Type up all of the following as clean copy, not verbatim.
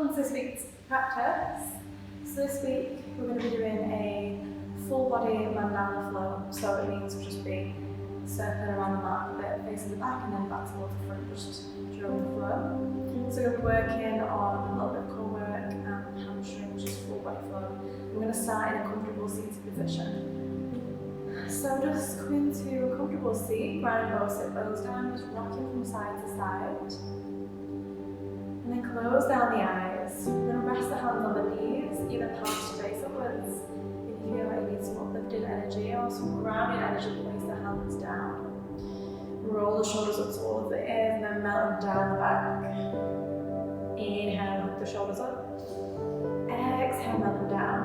Welcome to this week's practice. So this week we're going to be doing a full body mandala flow. So it means we'll just be circling around the mat a bit, facing the back and then back towards the front, just during the flow. So we're working on a little bit of core work and hamstring, which is full body flow. We're going to start in a comfortable seated position. So just come into a comfortable seat, ground and both sit bones down, just rocking from side to side. And then close down the eyes. We're going to rest the hands on the knees, either palms to face upwards. If you feel like you need some uplifted energy or some grounding energy, place the hands down. Roll the shoulders up towards the ears and then melt them down the back. Inhale, lift the shoulders up. Exhale, melt them down.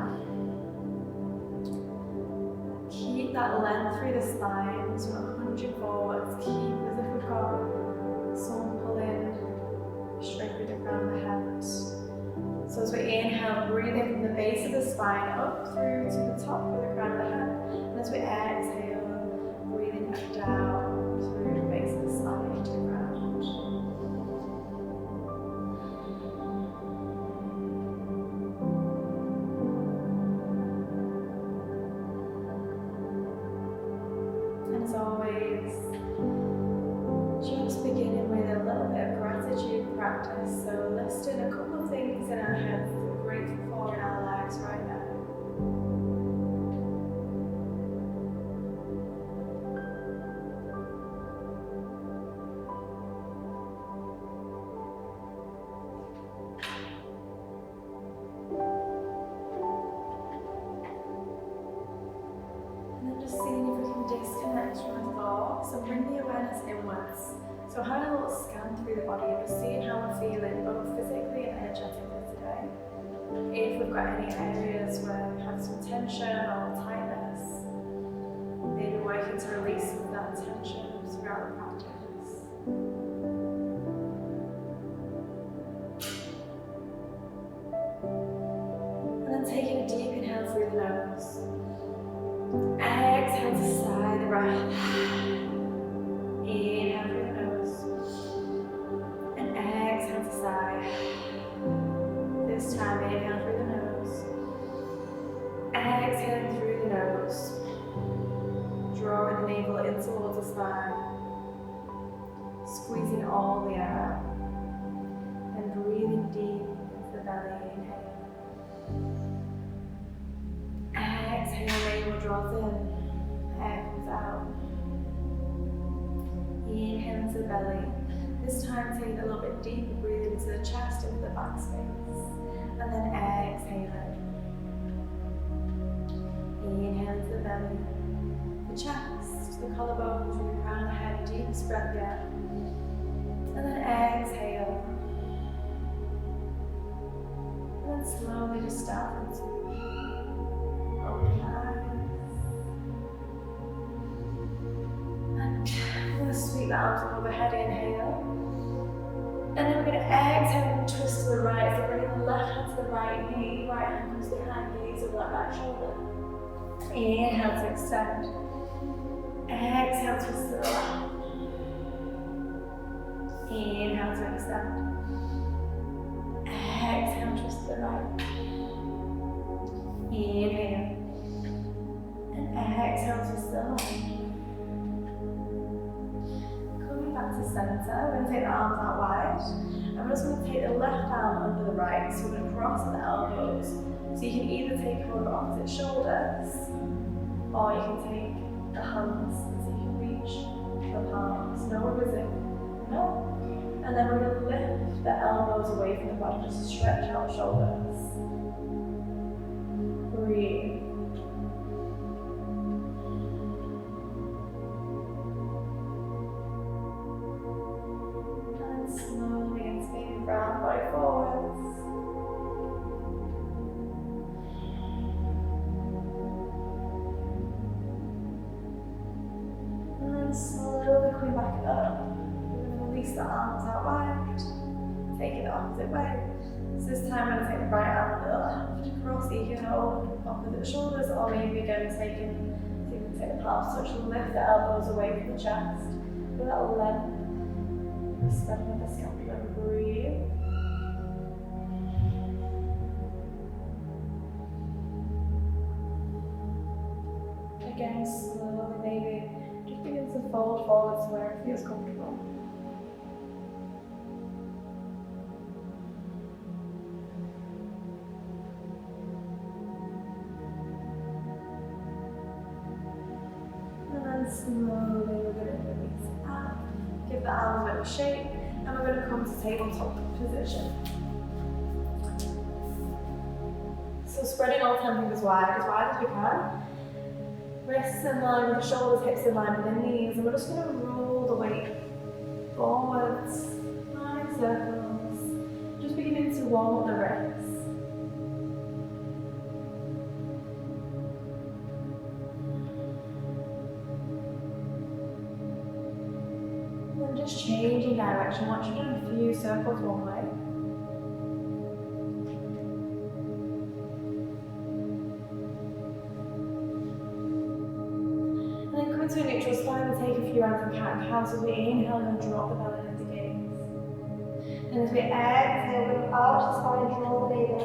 Keep that length through the spine, so we're not hunching forwards. Keep as if we've got some pulling straight through the crown of the head. So as we inhale, breathe in from the base of the spine up through to the top of the crown of the head. And as we exhale, breathing back down through the base of the spine into the ground. And as always, just beginning with a little bit of gratitude practice. So listing a couple of things in our heads that we're grateful for in our lives right now. And then just seeing if we can disconnect from the thoughts and bring the awareness inwards. So having a little scan through the body and just seeing how we're feeling both physically and energetically today. If we've got any areas where we have some tension or tightness, maybe working to release some of that tension throughout the practice. And then taking a deep inhale through the nose. Exhale to sigh the breath. Inhale through the nose. And exhale to sigh. This time, inhale through the nose. Exhaling through the nose. Drawing the navel in towards the spine. Squeezing all the air out. And breathing deep into the belly. Inhale. Exhale, navel draws in. Air comes out. Inhale into the belly. This time take a little bit deeper, breathe into the chest, into the back space. And then exhale it. Inhale into the belly. The chest, the collarbones, the crown of the head, deep spread the air. And then exhale. And then slowly just start to open your eyes. I'm going to sweep the arms up overhead, inhale. And then we're going to exhale and twist to the right. So bringing the left hand to the right knee, right hand comes behind, gaze over that right shoulder. Inhale to extend. Exhale, twist to the left. Inhale to extend. Exhale, twist to the right. Inhale. And exhale, twist to the left. Back to center, we're going to take the arms out wide, and we're just going to take the left arm under the right, so we're going to cross the elbows. So you can either take hold of opposite shoulders, or you can take the hands, so you can reach the palms, no ribbing, no. And then we're going to lift the elbows away from the body, just stretch out the shoulders. Breathe. Slowly expand round body forwards. And then slowly coming back up. We're going to release the arms out wide. Take it the opposite way. So this time I'm going to take the right arm to the left. Cross, you can hold opposite shoulders, or maybe again taking, so you can take the palms touch and lift the elbows away from the chest. With that length. Step with the scapula and breathe. again, slowly maybe just begin to fold forward to where it feels comfortable. And then slowly we're going to release it out, give the arms a bit of shape, and we're going to come to tabletop position. So spreading all 10 fingers wide as we can. Wrists in line with the shoulders, hips in line with the knees, and we're just going to roll the weight forwards, 9 circles. Just beginning to warm up the wrists. And just changing direction, once you've done a few circles one way. To a neutral spine, we'll take a few rounds of cat and cow. So as we inhale, we'll drop the belly into gaze. And as we exhale, we'll arch the spine, draw the navel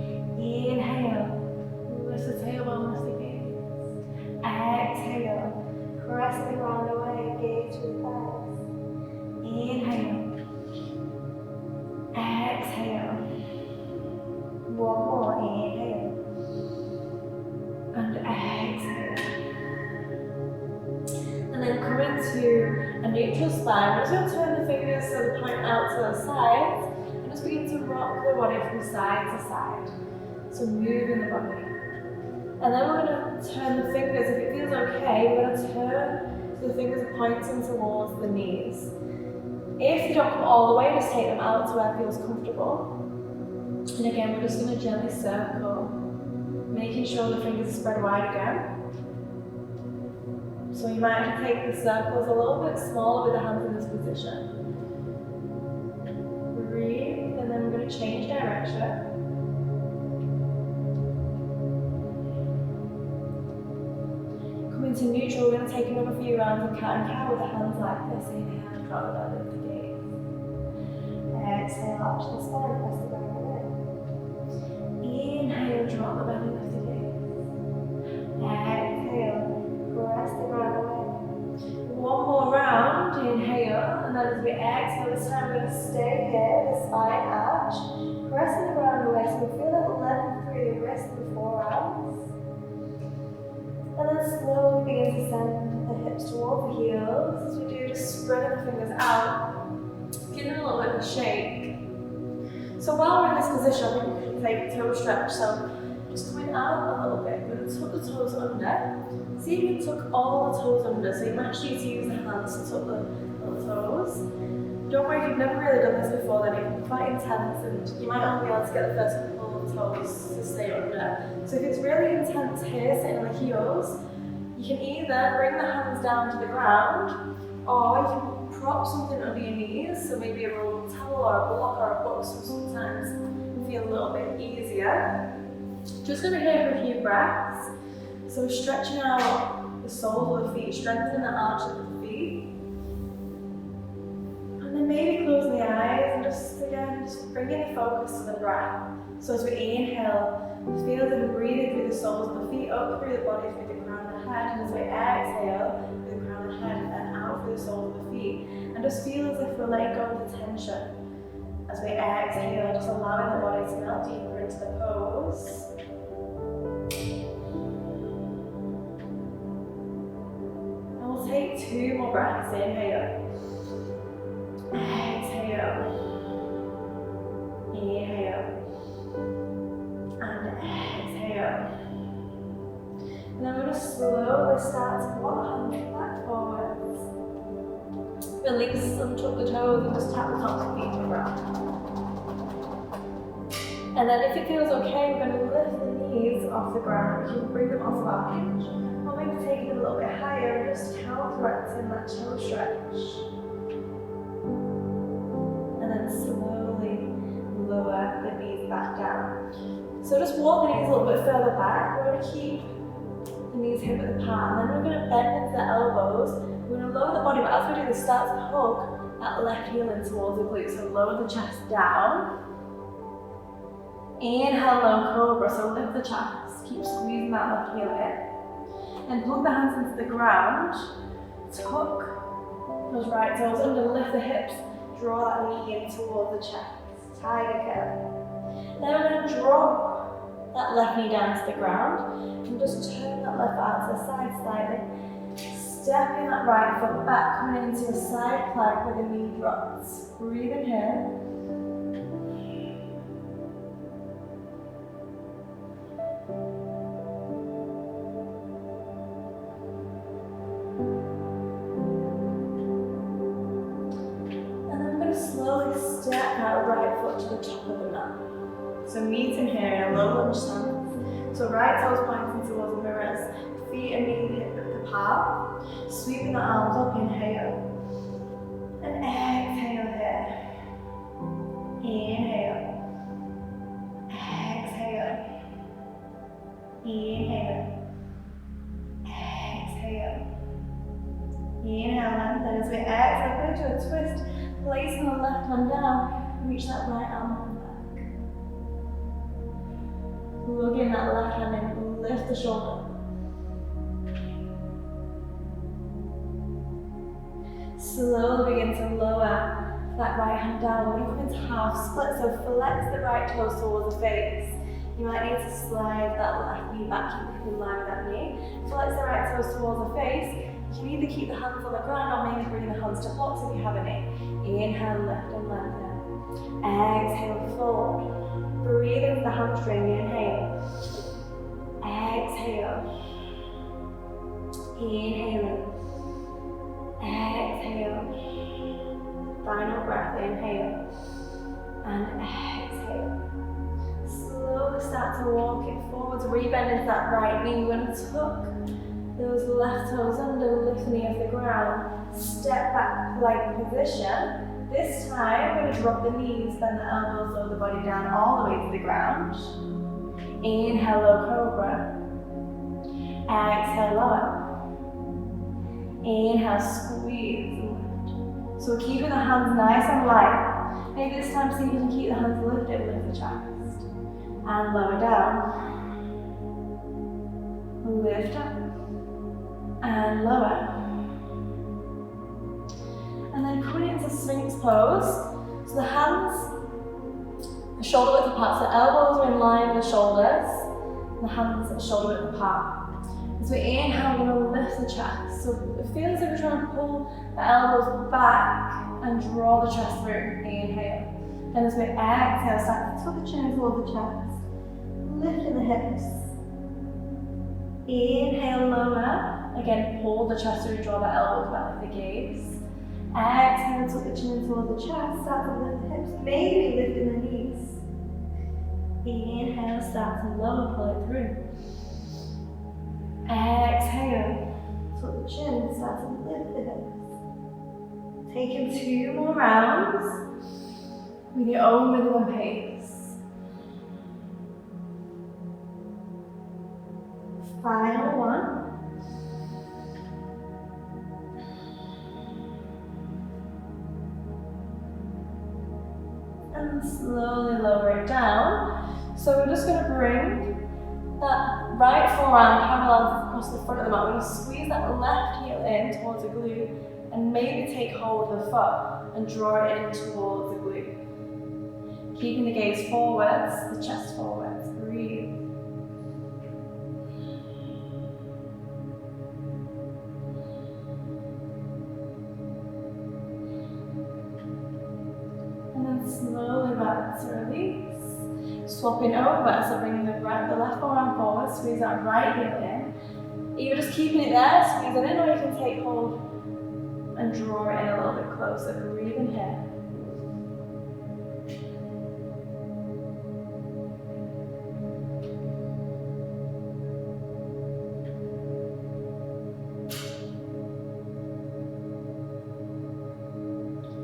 in. Inhale, lift the tailbone, lift the gaze. Exhale, press the ground away, gaze through the thighs. Inhale. Exhale. One more, inhale. And exhale. And then come into a neutral spine. We're just going to turn the fingers so they point out to the sides and just begin to rock the body from side to side. So moving the body. And then we're going to turn the fingers, if it feels okay, we're going to turn so the fingers are pointing towards the knees. If they don't come all the way, just take them out to where it feels comfortable. And again, we're just going to gently circle, making sure the fingers are spread wide again. So you might have to take the circles a little bit smaller with the hands in this position. Breathe, and then we're going to change direction. Come into neutral, we're going to take another few rounds of cat and cow with the hands like this. Inhale, drop the belly, lift the gaze. Exhale, arch the spine, press the ground away. Inhale, drop the belly, lift the gaze. Exhale. Press the ground away. One more round, inhale, and then as we exhale, this time we're going to stay here, the spine arch, pressing the ground away so we feel that length through the wrist and the forearms. And then slowly begin to send the hips towards the heels. As we do, just spreading the fingers out, giving a little bit of a shake. So while we're in this position, we can take a toe stretch. So just coming out a little bit, we're going to tuck the toes under. See if you can tuck all the toes under, so you might actually need to use the hands to tuck the little toes. Don't worry if you've never really done this before, then it can be quite intense and you might only be able to get the first couple of toes to stay under. So if it's really intense here, sitting on the heels, you can either bring the hands down to the ground, or you can prop something under your knees, so maybe a roll towel or a block or a book, so sometimes it feel a little bit easier. Just going to here for a few breaths. So we're stretching out the soles of the feet, strengthening the arches of the feet. And then maybe closing the eyes and just bringing the focus to the breath. So as we inhale, feel them breathing through the soles of the feet, up through the body, through the crown of the head. And as we exhale, through the crown of the head and out through the soles of the feet. And just feel as if we're letting go of the tension. As we exhale, just allowing the body to melt deeper into the pose. Take 2 more breaths. Inhale. Exhale. Inhale. And exhale. And then we're going to slowly start to walk hands back forwards. Release and tuck the toes and just tap the tops of the feet to the ground. And then if it feels okay, we're going to lift the knees off the ground. You can bring them off our hinge. Maybe take it a little bit higher and just counteracting that toe stretch. And then slowly lower the knees back down. So just walk the knees a little bit further back. We're going to keep the knees hip width apart, and then we're going to bend into the elbows. We're going to lower the body, but as we do this, start to hug that left heel in towards the glute. So lower the chest down. Inhale, low cobra. So lift the chest. Keep squeezing that left heel in. Then plug the hands into the ground, tuck those right toes under, lift the hips, draw that knee in towards the chest, tiger kill. Then we're going to drop that left knee down to the ground and just turn that left arm to the side slightly. Stepping that right foot back, coming into a side plank where the knee drops. Breathe in here. And then we're going to slowly step that right foot to the top of the mat. So meeting here in a low lunge stance. So right toes pointing towards the mirrors, feet immediately hip width apart. Sweeping the arms up, inhale. And exhale here. Inhale. Exhale. Inhale. Exhale. Inhale, lengthen as we exhale, go to a twist. Placing the left hand down, reach that right arm up and back. Lugging that left hand in, lift the shoulder. Slowly begin to lower that right hand down. We're going to come into half split, so flex the right toes towards the face. You might need to slide that left knee back, keep in line with that knee. Flex the right toes towards the face. You can either keep the hands on the ground or maybe bring the hands to blocks if you have any. Inhale, lift and lengthen. Exhale, fold. Breathe into the hamstring, inhale. Exhale. Inhale. Exhale. Final breath, inhale. And exhale. Slowly start to walk it forwards, rebend into that right knee. We're going to tuck those left toes under, lift the knee off the ground. Step back, plank position. This time, we're going to drop the knees, bend the elbows, lower the body down all the way to the ground. Inhale, low cobra. Exhale, lower. Inhale, squeeze and lift. So we're keeping the hands nice and light. Maybe this time see if you can keep the hands lifted, lift the chest. And lower down. Lift up. And lower. And then coming into Sphinx pose. So the hands are shoulder width apart. So the elbows are in line with the shoulders. And the hands are shoulder width apart. As we inhale, we're going to lift the chest. So it feels like we're trying to pull the elbows back and draw the chest through. Inhale. And as we exhale, start to tuck the chin towards the chest. Lifting the hips. Inhale, lower. Again, pull the chest through, draw the elbows back with the gaze. Exhale, tuck the chin towards the chest. Start to lift the hips, maybe lifting the knees. Inhale, start to lower, pull it through. Exhale, tuck the chin, start to lift the hips. Taking 2 more rounds with your own rhythm and pace. Final one. And slowly lower it down. So we're just going to bring that right forearm parallel across the front of the mat. We're going to squeeze that left heel in towards the glute and maybe take hold of the foot and draw it in towards the glute. Keeping the gaze forwards, the chest forwards. Breathe. And then slowly back to release. Swapping over, so bringing the left forearm forward, squeeze that right heel in. Either just keeping it there, squeeze it in, or you can take hold and draw it in a little bit closer. Breathe in here.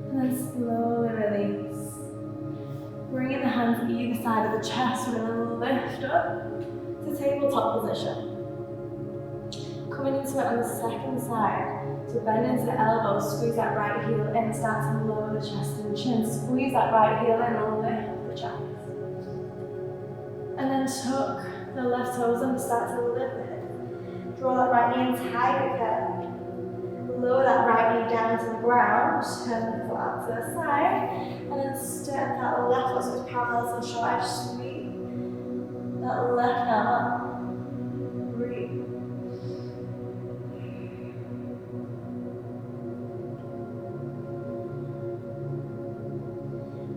And then slowly release. Bringing the hands either side of the chest, we're going to lift up to tabletop position. Coming into it on the second side. So bend into the elbows, squeeze that right heel in, start to lower the chest and chin. Squeeze that right heel in and lift the chest. And then tuck the left toes and start to lift it. Draw that right knee in tight curl. Lower that right knee down to the ground, turn the foot out to the side, and then step that left foot so it's parallel to the shoulder. Sweep that left arm up. Breathe.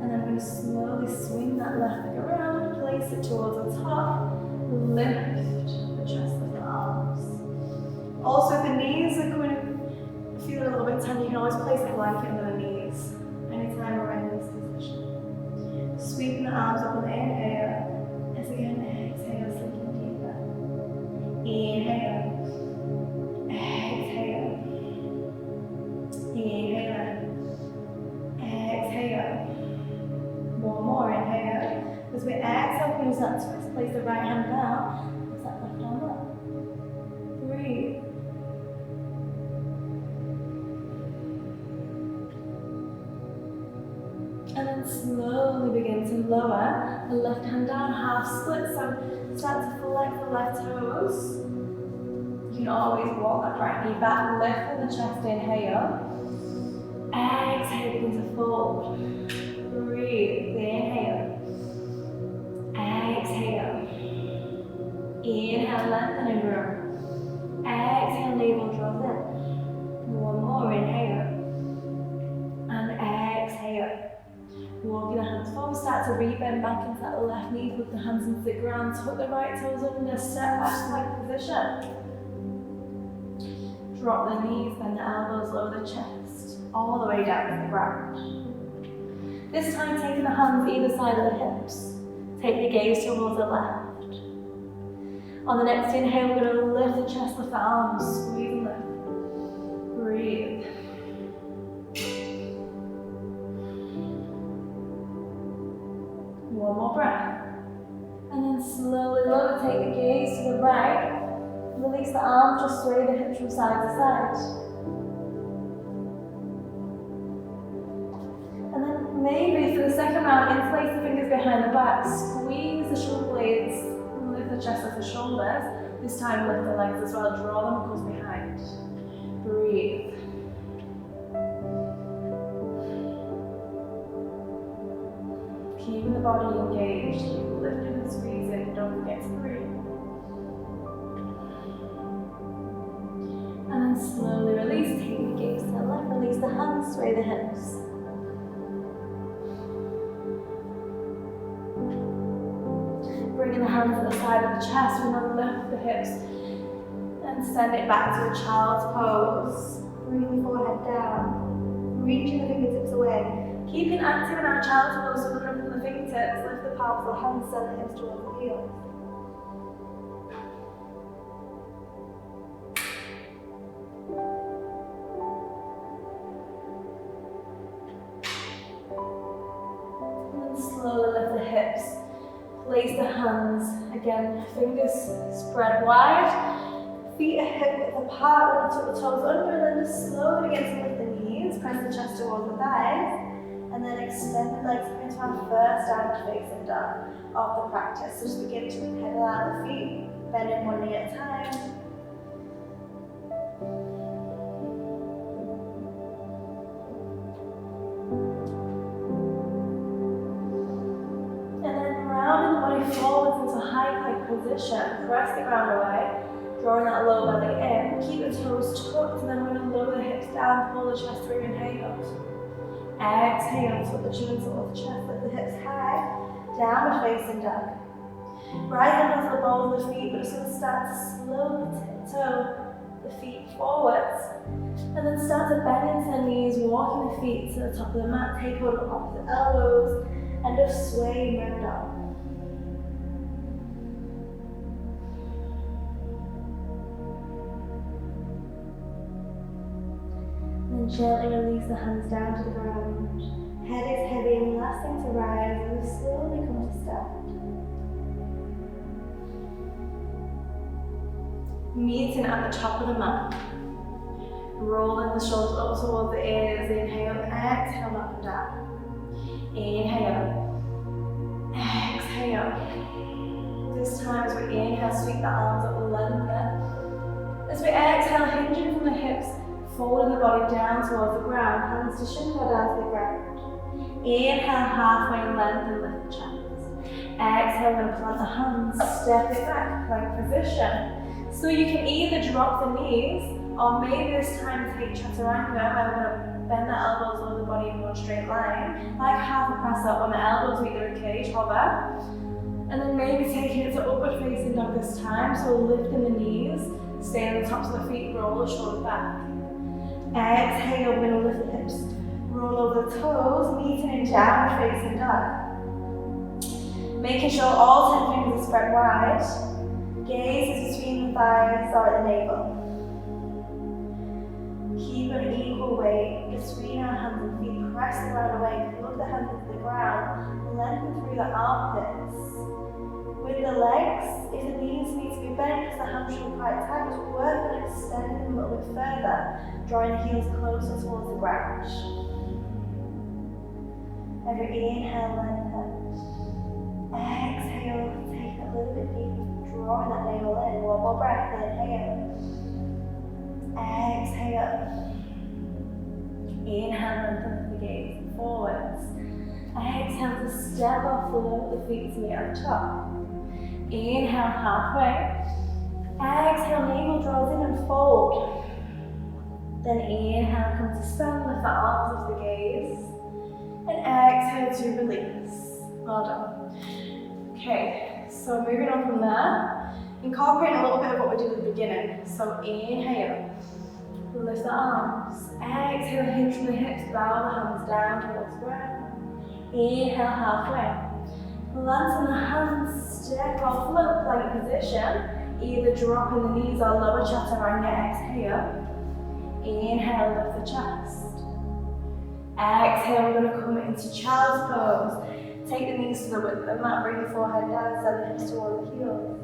And then we're going to slowly swing that left leg around, place it towards the top, lift the chest of the arms. Also, if the knees are going to feel a little bit tender, you can always place a blanket under the knees anytime we're in this position. Sweeping the arms up on the inhale. As again, exhale, sinking deeper. Inhale. Exhale. Inhale. Exhale. One more, inhale. As we exhale, use that twist, place the right hand down, place that left arm up. Breathe. And then slowly begin to lower the left hand down, half split. So start to flex the left toes. You can always walk that right knee back, lift with the chest, inhale. Exhale, begin to fold. Breathe, inhale. Exhale. Inhale, lengthen and grow. Exhale, navel draws in. One more, inhale. And exhale. Walking the hands forward, start to rebend back into that left knee, put the hands into the ground, tuck the right toes under, step back to leg position. Drop the knees, bend the elbows, lower the chest, all the way down to the ground. This time taking the hands either side of the hips, take the gaze towards the left. On the next inhale, we're going to lift the chest, lift the arms, squeeze and lift. Breathe. One more breath. And then slowly lower, take the gaze to the right. Release the arms, just sway the hips from side to side. And then maybe for the second round, interlace the fingers behind the back. Squeeze the shoulder blades, lift the chest off the shoulders. This time lift the legs as well, draw them across behind. Breathe. Keeping the body engaged, keep lifting and squeezing, don't forget to breathe. And then slowly release, take the gaze to the left, release the hands, sway the hips. Bringing the hands to the side of the chest, we're going to lift the hips and send it back to a child's pose. Bring the forehead down, reaching the fingertips away. Keeping active in our child's pose, so we're going to pull the fingertips, lift the palms of the hands, send the hips towards the heels. And then slowly lift the hips. Place the hands, again, fingers spread wide. Feet are hip width apart, we're going to tuck the toes under, and then just slowly begin to lift the knees, press the chest towards the thighs. And then extend the legs into our first downward facing dog of the practice. So just begin to pedal out the feet, bending one knee at a time. And then rounding the body forwards into a high plank position. Press the ground away, drawing that low belly in. Keep the toes tucked, and then we're going to lower the hips down, pull the chest through, inhale. Exhale, tuck the chin towards the chest, lift the hips high, downward facing dog. Right hand onto the balls of the feet, but just going to start to slowly tiptoe the feet forwards, and then start to bend into the knees, walking the feet to the top of the mat, take hold of opposite elbows, and just sway and round up. And gently release the hands down to the ground. Head is heavy and last thing to rise, and we slowly come to stand. Meeting at the top of the mat. Rolling the shoulders up towards the ears. Inhale, exhale up and down. Inhale. Exhale. This time as we inhale, sweep the arms up, lengthen. As we exhale, hinging from the hips, folding the body down towards the ground, hands to shin or down to the ground. Inhale, halfway length and lift the chest. Exhale, and plant the hands, step it back, plank position. So you can either drop the knees, or maybe this time take chaturanga, where we're going to bend the elbows over the body in one straight line, like half a press up on the elbows meet the ribcage, hover. And then maybe taking it to upward facing dog this time, so lifting the knees, stay on the tops of the feet, roll the shoulders back. Exhale, we're going to lift the hips, roll over the toes, meeting in downward facing dog. Making sure all 10 fingers are spread wide. Gaze is between the thighs or at the navel. Keep an equal weight between our hands and feet. Press the ground away, plug the hands into the ground, lengthen through the armpits. With the legs, if the knees need to be bent because the hamstring is quite tight, just work on extending them a little bit further, drawing the heels closer towards the ground. Every inhale, lengthen. Exhale, take it a little bit deeper, drawing that navel in. One more breath, inhale. Exhale. Inhale, lengthen the gaze forwards. Exhale to step or float the feet to meet at the top. Inhale, halfway. Exhale, navel draws in and fold. Then inhale, come to stand, lift the arms off the gaze. And exhale to release. Well done. Okay, so moving on from there, incorporating a little bit of what we did at the beginning. So inhale, lift the arms. Exhale, hinge from the hips, bow the hands down towards the ground. Inhale, halfway. Lengthen the hands, step or float, plank position. Either dropping the knees or lower chaturanga, exhale. Inhale, lift the chest. Exhale, we're going to come into child's pose. Take the knees to the width of the mat, bring the forehead down, send the hips toward the heels.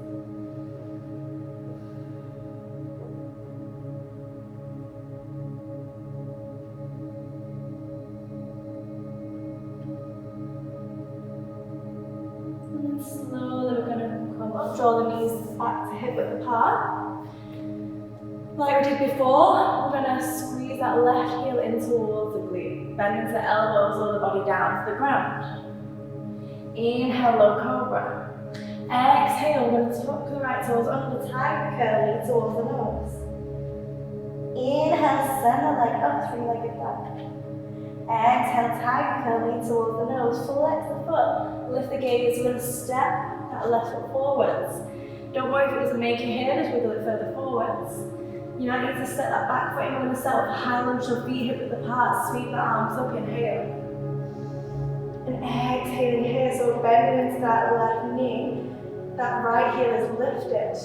And then slowly we're going to come up, draw the knees back to hip width apart. Like we did before, we're going to squeeze that left heel in towards the glute, bending the elbows or the body down to the ground. Inhale, low cobra. Exhale, we're going to tuck the right toes under the tiger curl, lean towards the nose. Inhale, send the leg up, three-legged back. Exhale, tiger curl, lean towards the nose, flex the foot, lift the gaze, we're going to step that left foot forwards. Don't worry if it doesn't make it here, just wiggle it further forwards. You might need to step that back foot, you're going to set up high lunge, your feet hip width apart, sweep the arms up, inhale. And exhaling here, so bending into that left knee, that right heel is lifted.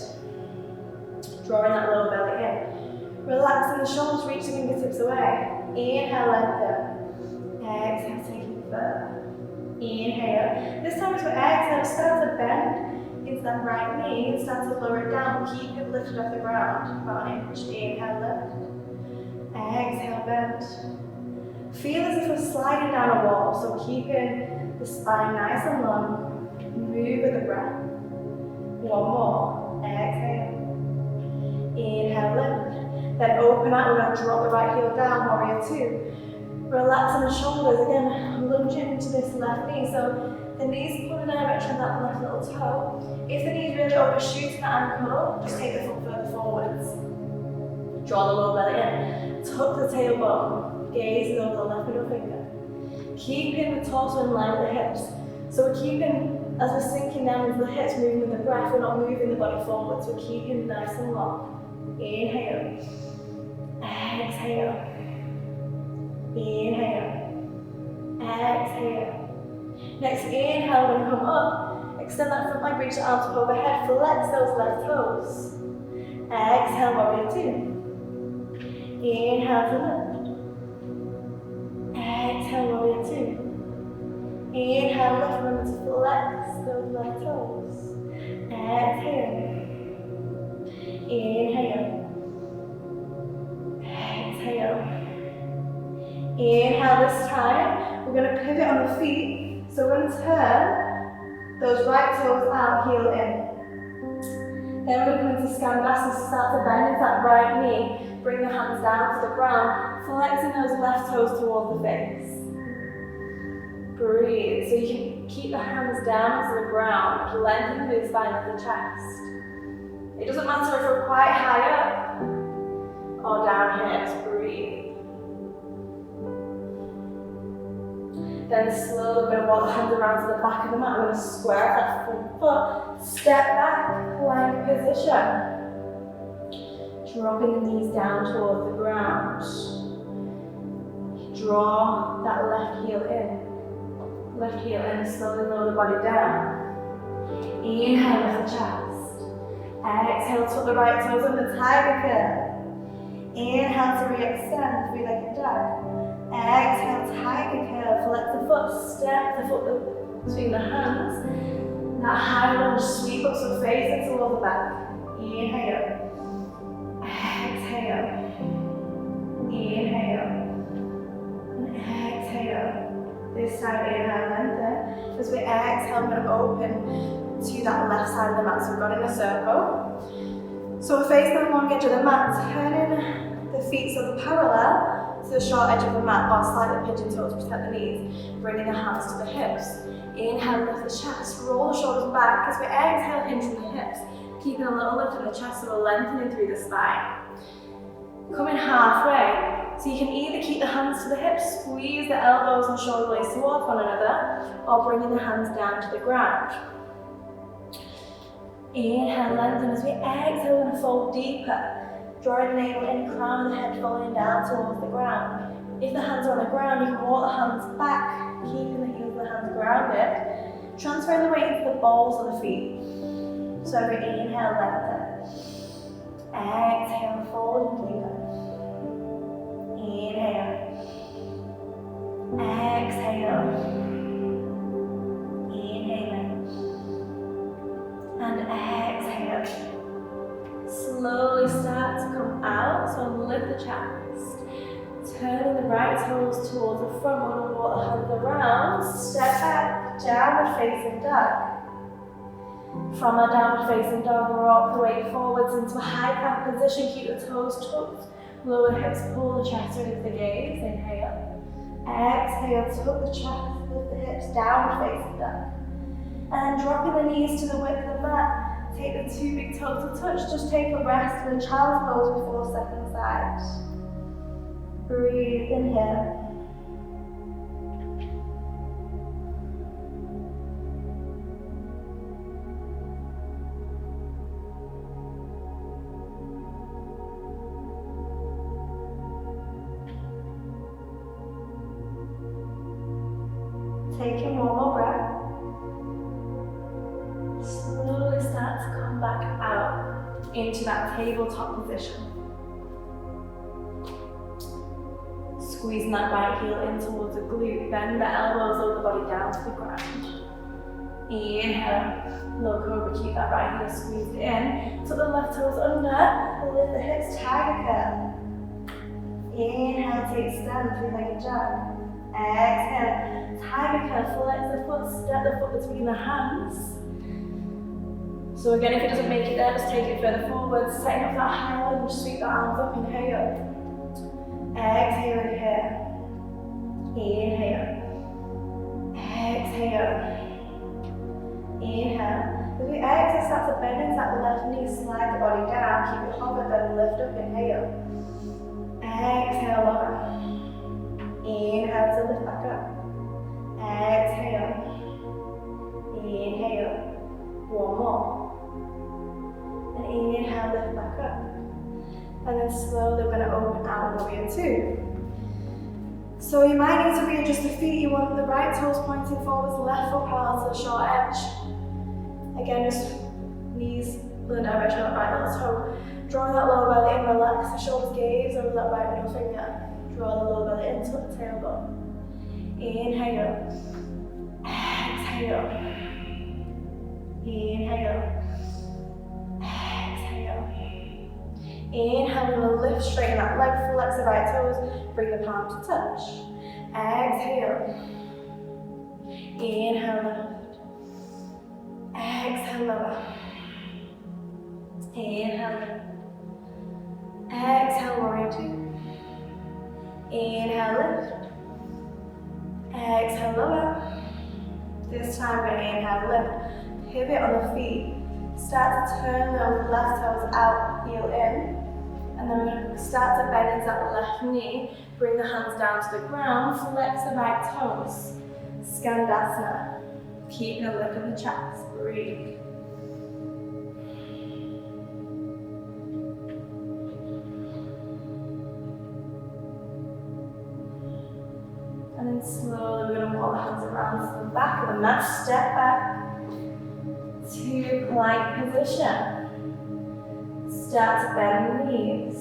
Drawing that lower belly in. Relaxing the shoulders, reach the fingertips away. Inhale, lengthen. Exhale, taking it further. Inhale. This time as we exhale, start to bend into that right knee and start to lower it down. Keep it lifted off the ground. About an inch. Inhale, lift. Exhale, bend. Feel as if we're sliding down a wall, so keeping the spine nice and long. Move with the breath. One more. Exhale. Inhale, lift. Then open out, we're going to drop the right heel down, warrior two. Relaxing the shoulders, again, lunging into this left knee. So the knees pull in the direction of that left little toe. If the knees really overshoot the ankle, just take the foot further forwards. Draw the lower belly in. Tuck the tailbone. Gaze over the left middle finger. Keeping the torso in line with the hips. So we're keeping, as we're sinking down into the hips, moving with the breath, we're not moving the body forwards, we're keeping nice and long. Inhale. Exhale. Inhale. Exhale. Next inhale, we're going to come up. Extend that front leg, reach the arms up overhead, flex those left toes. Exhale, warrior two. Inhale to lift. Exhale, warrior two. Inhale, lift, remember to flex those left toes. Exhale. Inhale. Exhale. Inhale this time. We're going to pivot on the feet. So we're going to turn those right toes out, heel in. Then we're going to Skandasana, so start to bend into that right knee. Bring the hands down to the ground, flexing those left toes towards the face. Breathe. So you can keep the hands down to the ground, lengthen the spine of the chest. It doesn't matter if we're quite high up or down here, just breathe. Then slowly we're going to walk the hands around to the back of the mat. We're going to square that front foot, step back, plank position. Dropping the knees down towards the ground. Draw that left heel in. Left heel in, slowly lower the body down. Inhale, lift the chest. Exhale, tuck the right toes under tiger curl. Inhale to re-extend, three-legged dog. Exhale, tiger curl, flex the foot, step the foot between the hands. That high lunge, sweep up some face into the lower back. Inhale. Exhale. Inhale. And exhale. This side, inhale, lengthen. As we exhale, we're going to open to that left side of the mat. So we've got in a circle. So we're facing the long edge of the mat, turning the feet so they're parallel to the short edge of the mat, or slightly pigeon toe to protect the knees, bringing the hands to the hips. Inhale, lift the chest, roll the shoulders back. As we exhale, hinge from the hips, keeping a little lift in the chest so we're lengthening through the spine. Coming halfway, so you can either keep the hands to the hips, squeeze the elbows and shoulder blades towards one another, or bringing the hands down to the ground. Inhale, lengthen. As we exhale, we're going to fold deeper. Drawing the navel in, crown of the head falling down towards the ground. If the hands are on the ground, you can walk the hands back, keeping the heels of the hands grounded. Transferring the weight into the balls of the feet. So every inhale, lengthen. Exhale, fold deeper. Inhale. Exhale. Inhale. And exhale. Slowly start to come out, so lift the chest. Turning the right toes towards the front, we're going to walk the hands around, step back, downward facing dog. From our downward facing dog, rock the weight forwards into a high plank position, keep the toes tucked, lower the hips, pull the chest into the gaze, inhale. Exhale, tuck the chest, lift the hips, downward facing dog. And then dropping the knees to the width of the mat, take the two big toes to touch, just take a rest in child's pose before stepping aside. Breathe in here. Taking one more breath. Slowly start to come back out into that tabletop position. Squeezing that right heel in towards the glute, bend the elbows over the body down to the ground. Inhale, low cobra, keep that right heel squeezed in. Tuck the left toes under, lift the hips, tiger curl. Inhale, take stand, three-legged jog. Exhale, tiger curl, flex the foot, step the foot between the hands. So again, if it doesn't make it there, just take it further forward, setting up that high lunge, sweep the arms up, inhale. Exhale in here. Inhale. Exhale. Inhale. As we exhale, start to bend into that left knee, slide the body down, keep it hovered, then lift up, inhale. Exhale, lower. Inhale to lift back up. Exhale. Inhale. One more. And inhale, lift back up. And then slowly we're going to open out warrior two. So you might need to readjust the feet. You want the right toes pointing forwards, left foot parallel to the short edge. Again, just knees in the direction of that right little toe. Drawing that lower belly in, relax the shoulders, gaze over that right middle finger. Draw the lower belly in, tuck the tailbone. Inhale. Exhale. Inhale. Exhale. Inhale, we're going to lift, straighten that leg, flex the right toes, bring the palms to touch. Exhale. Inhale, lift. Exhale, lower. Inhale, lift. Exhale, warrior two. Inhale, lift. Exhale, lower. This time we're inhale, lift. Pivot on the feet. Start to turn those left toes out, heel in. And then we're going to start to bend into that left knee. Bring the hands down to the ground. Flex the right toes. Skandasana. Keep a lift in the chest. Breathe. And then slowly we're going to walk the hands around to the back of the mat. Step back to plank position. Start to bend the knees.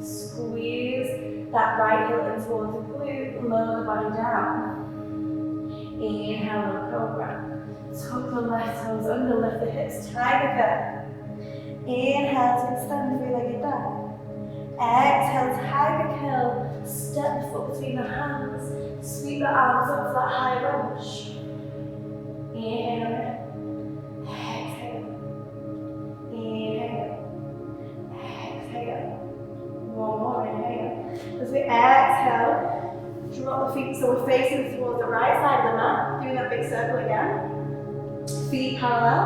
Squeeze that right heel in towards the glute. Lower the body down. Inhale, Cobra. Tuck the left toes under, lift the hips, tiger curl. Inhale to extend three-legged dog. Exhale, tiger curl. Step the foot between the hands. Sweep the arms up to that high lunge. Inhale. Exhale. Inhale. Exhale. One more, inhale. As we exhale, drop the feet so we're facing towards the right side of the mat. Doing that big circle again. Feet parallel.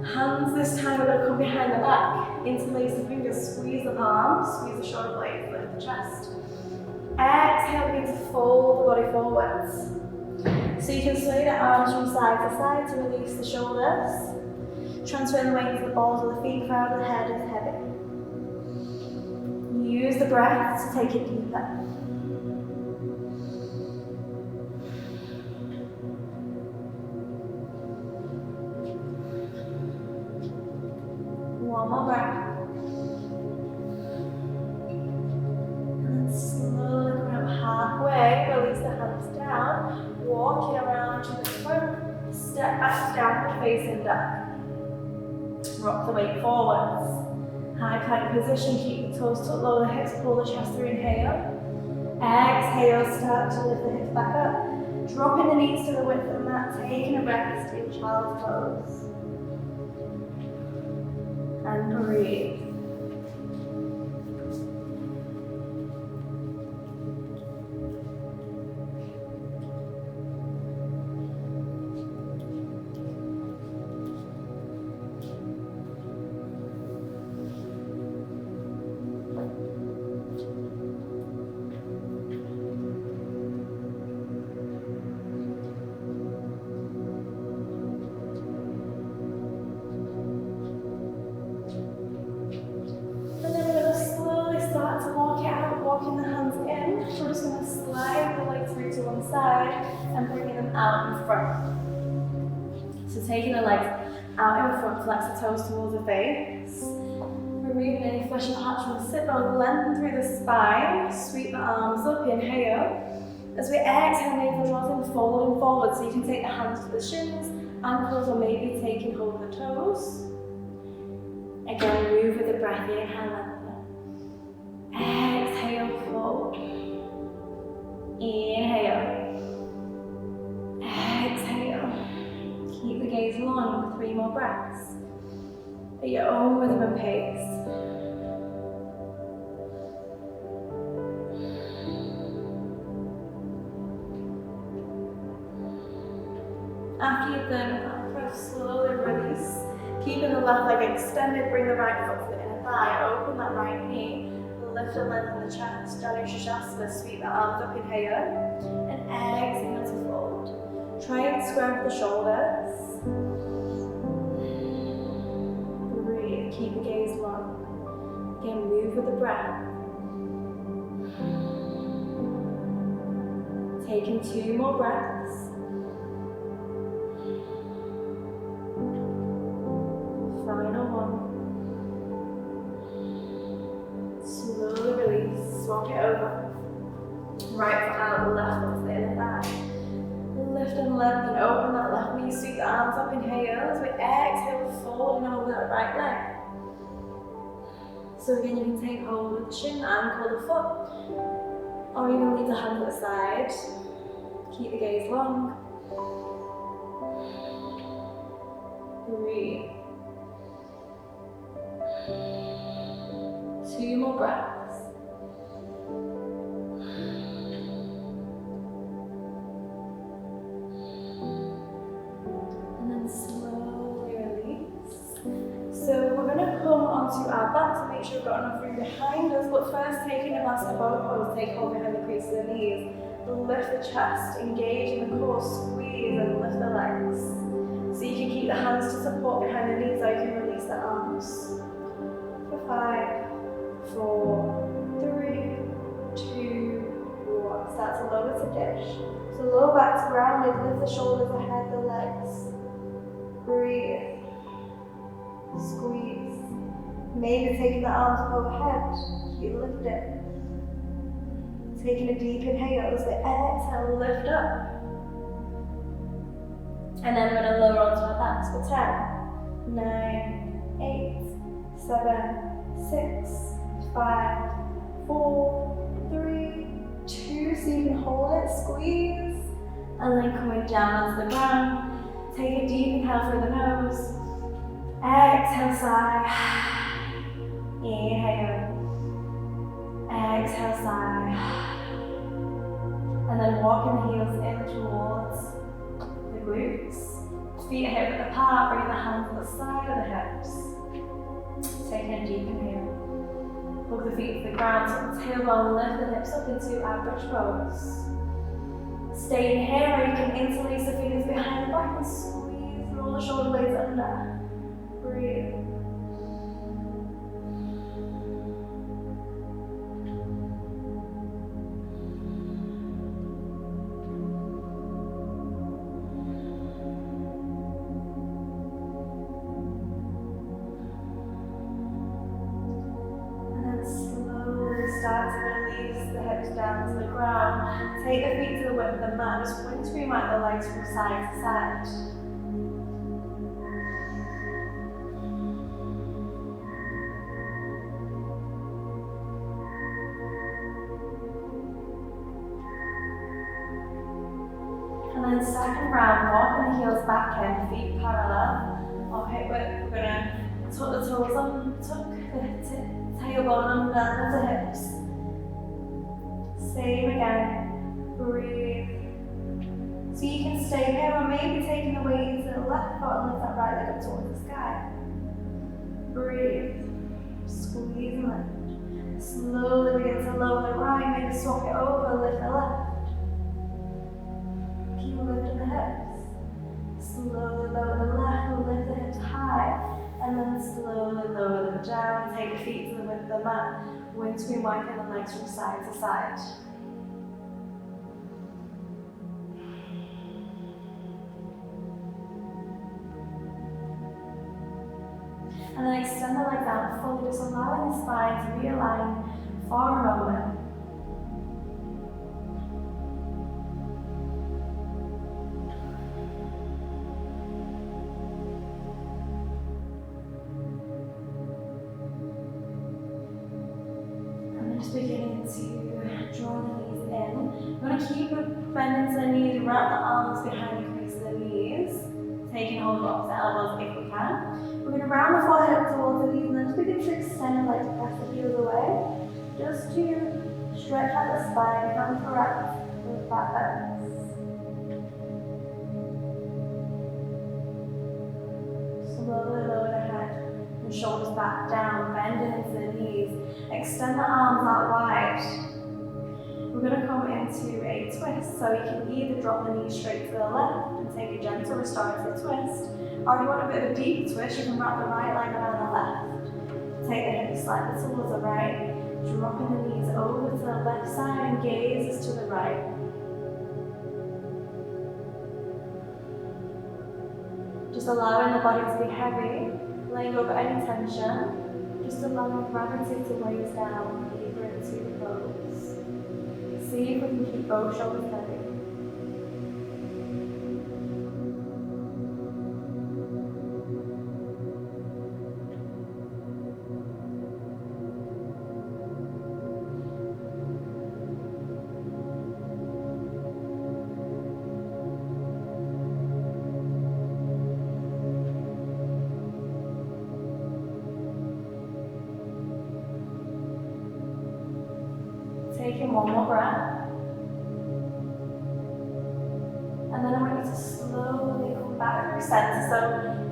Hands this time we're going to come behind the back. Interlace the fingers, squeeze the palms, squeeze the shoulder blades, lift the chest. Exhale, begin to fold the body forwards. So you can sway the arms from side to side to release the shoulders. Transfer the weight to the balls of the feet, crown of the head is heavy. Use the breath to take it deeper. One more breath. And then slowly come up halfway, release the hands down, walking around to the front, step back down, facing duck. Rock the weight forwards. High plank position, keep the toes tucked, lower the hips, pull the chest through, inhale. Exhale, start to lift the hips back up. Dropping the knees to the width of the mat, taking a rest in child's pose. And breathe. Walking the hands in, we're just going to slide the legs through to one side and bringing them out in front. So taking the legs out in front, flex the toes towards the face. Removing any fleshy parts from the sit bone, lengthen through the spine, sweep the arms up, inhale. As we exhale, navel draws in, folding forward, so you can take the hands to the shins, ankles, or maybe taking hold of the toes. Again, move with the breath, inhale, lengthen. Exhale, fold. Inhale. Exhale. Keep the gaze long, 3 more breaths. At your own rhythm and pace. After your third breath, slowly release. Keeping the left leg extended, bring the right foot to the inner thigh, open that right knee. Lift and lengthen the chest, Janushasana, sweep the arms up, inhale, and exhale to fold. Try and square up the shoulders. Breathe, keep the gaze long. Again, move with the breath. Taking 2 more breaths. Final one. Slowly release, swap it over. Right foot out, left foot to the inner thigh. Lift and lengthen, open that left knee, sweep the arms up, inhale. As we exhale, folding over that right leg. So again, you can take hold of the shin, ankle, the foot, or even leave the hands at the side. Keep the gaze long. Breathe. breaths. And then slowly release. So we're going to come onto our backs and make sure we've got enough room behind us, but first taking a master boat pose, take hold behind the crease of the knees, lift the chest, engage in the core, squeeze and lift the legs. So you can keep the hands to support behind the knees or you can release the arms. For 5, 4, 3, 2, 1. Start to lower to dish. So lower back to grounded, lift the shoulders ahead, the legs. Breathe. Squeeze. Maybe taking the arms up overhead. Keep lifting. Taking a deep inhale as the exhale, lift up. And then we're going to lower onto our backs for 10, 9, 8, 7, 6, 5, 4, 3, 2. So you can hold it, squeeze. And then coming down onto the ground. Take a deep inhale through the nose. Exhale, sigh. Inhale. Exhale, sigh. And then walking the heels in towards the glutes. Feet are hip width apart, bring the hands to the side of the hips. Taking a deep inhale. Hug the feet to the ground, so the tailbone, lift the hips up into our bridge pose. Stay in here, or you can interlace the fingers behind the back and squeeze, roll the shoulder blades under. Breathe. Start to release the hips down to the ground. Take the feet to the width of the mat. Just windscreen wipe the legs from side to side. And then second round, walking the heels back in, feet parallel. Okay, we're going to tuck the toes on, tuck the tailbone under, lift the hips. Same again. Breathe. So you can stay here or maybe taking the weight into the left foot and lift that right leg up towards the sky. Breathe. Squeeze and lift. Slowly begin to lower the right, maybe swap it over, lift the left. Keep lifting the hips. Slowly lower the left and lift the hips high. And then slowly lower them down, take the feet to the width of the mat, windscreen wiping the legs from side to side. And then extend the leg down fully, just allowing the spine to realign for a moment. Beginning to draw the knees in. We're going to keep bending to the knees, wrap the arms behind the crease of the knees, taking hold of opposite elbows if we can. We're going to round the forehead up towards the knees and then just begin to extend the legs, press the heels away, just to stretch out the spine, come correct with back bends. Slowly lower the head and shoulders back down, bending into the knees. Extend the arms out wide. We're going to come into a twist, so you can either drop the knees straight to the left and take a gentle restorative twist, or if you want a bit of a deeper twist, you can wrap the right leg around the left. Take the hips slightly towards the right, dropping the knees over to the left side and gazes to the right. Just allowing the body to be heavy, laying over any tension. Just allowing gravity to weigh us down deeper into the pose. See if we can keep both shoulders heavy. breath. And then I want you to slowly come back through center. So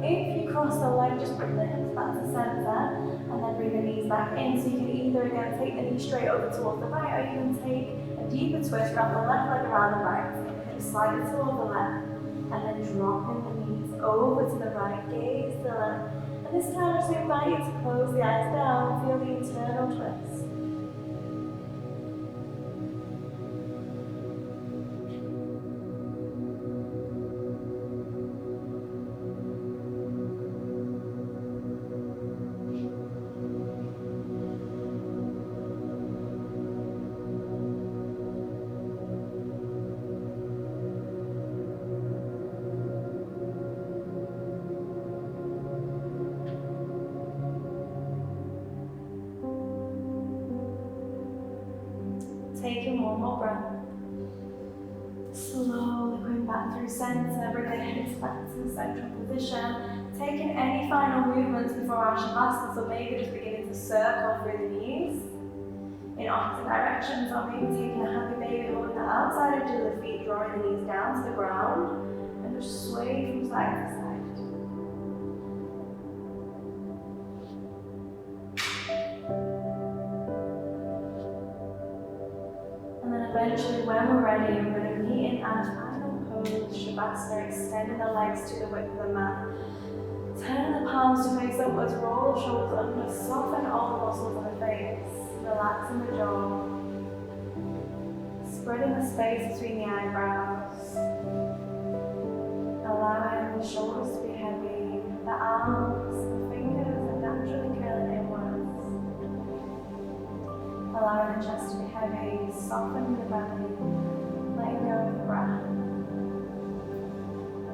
if you cross the leg, just bring the hips back to center and then bring the knees back in. So you can either again take the knee straight over towards the right, or you can take a deeper twist, wrap the left leg around the right, take the hips slightly toward the left, and then dropping the knees over to the right, gaze to the left. And this time I just invite you to close the eyes down, feel the internal twist. Taking one more breath. Slowly coming back through center, bring the hips back to the central position. Taking any final movements before our Shavasana, so maybe just beginning to circle through the knees in opposite directions, or maybe taking a happy baby, holding the outside edge of the feet, drawing the knees down to the ground, and just sway from side to side. Eventually, when we're ready, we're going to meet in our final pose, Shavasana, extending the legs to the width of the mat. Turn the palms to face upwards, roll the shoulders under, soften all the muscles of the face, relaxing the jaw, spreading the space between the eyebrows, allowing the shoulders to be heavy, the arms, the fingers are naturally curling inwards. Allowing the chest to be heavy, soften the belly, letting go of the breath.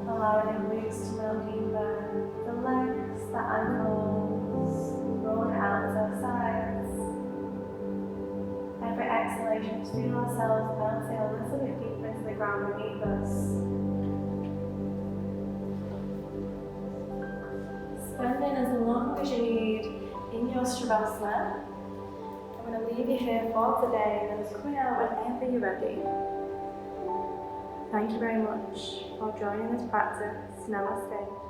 Allowing the glutes to melt deeper, the legs, the ankles, rolling out to the sides. Every exhalation, just feel ourselves bouncing a little bit deeper into the ground beneath us. Spending as long as you need in your Shavasana. I'm going to leave you here for today, and then it's coming out whenever you're ready. Thank you very much for joining this practice. Namaste.